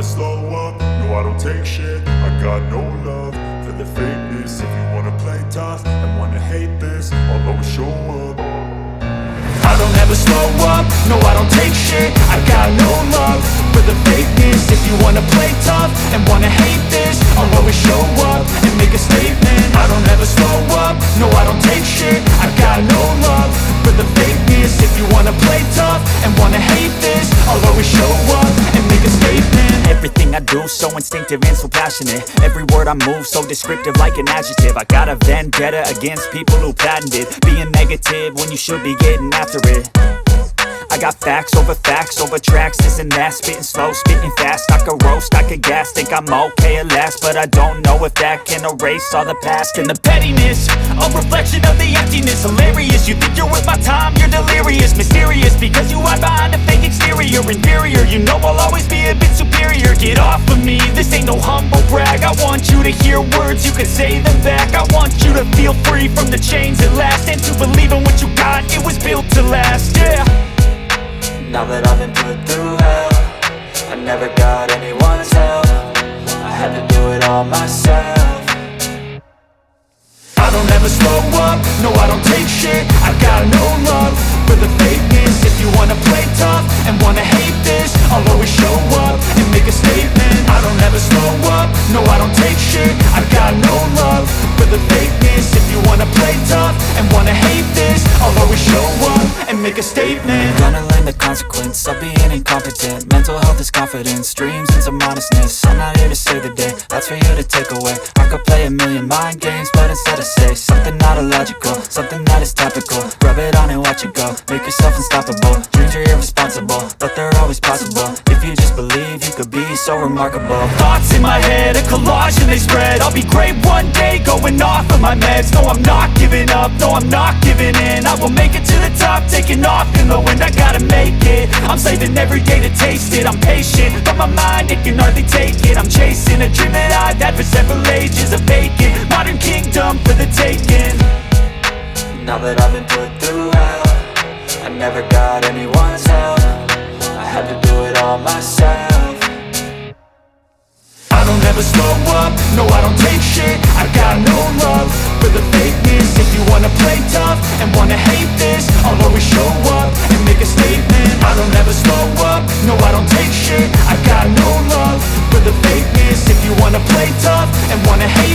slow up, no I don't take shit. I got no love for the fakeness. If you wanna play tough and wanna hate this, I'll always show up. I don't ever slow up, no I don't take shit. I got no love for the fakeness. If you wanna play tough and wanna hate this, I'll always show up and make a statement. I don't ever slow up, no I don't take shit. I got no love for the fakeness. If you wanna play tough and wanna hate this, I'll always show up and make a statement. Everything I do so instinctive and so passionate. Every word I move so descriptive like an adjective. I got a vendetta against people who patented being negative when you should be getting after it. I got facts over tracks, this and that. Spitting slow, spitting fast, I could roast, I could gas. Think I'm okay at last, but I don't know if that can erase all the past. And the pettiness, a reflection of the emptiness. Hilarious, you think you're worth my time, you're delirious. Mysterious, because you hide behind a fake exterior. Inferior, you know I'll always be a bit superior. Get off of me, this ain't no humble brag. I want you to hear words, you can say them back. I want you to feel free from the chains at last, and to believe in what you got, it was built to last, yeah. Now that I've been put through hell, I never got anyone's help. I had to do it all myself. I don't ever slow up, no I don't take shit. I got no love for the fakeness. If you wanna play tough and wanna hate this, I'll always show up and make a statement. I don't ever slow up, no I don't take shit. I got no love for the fakeness. If you wanna play tough and wanna hate this, I'll always show up and make a statement. Gonna learn the consequence of being incompetent. Mental health is confidence, dreams and some modestness. I'm not here to save the day, that's for you to take away. I could play a million mind games, but instead I say something not illogical, something that is topical. Rub it on and watch it go, make yourself unstoppable. Dreams are irresponsible, but they're always possible. If you just believe, you could be so remarkable. Thoughts in my head, a collage and they spread. I'll be great one day, going off of my meds. No, I'm not giving up, no, I'm not giving in. I will make it to the top, taking off in the wind. I gotta make it, I'm saving every day to taste it. I'm patient, but my mind, it can hardly take it. I'm chasing a dream that I've had for several ages. A vacant, modern kingdom for the taking. Now that I've been put through hell, I never got anyone's help. I had to do it all myself. I don't ever slow up, no I don't take shit. I got no love for the fakeness. If you wanna play tough and wanna hate this, I'll always show up and make a statement. I don't ever slow up, no I don't take shit. I got no love for the fakeness. If you wanna play tough and wanna hate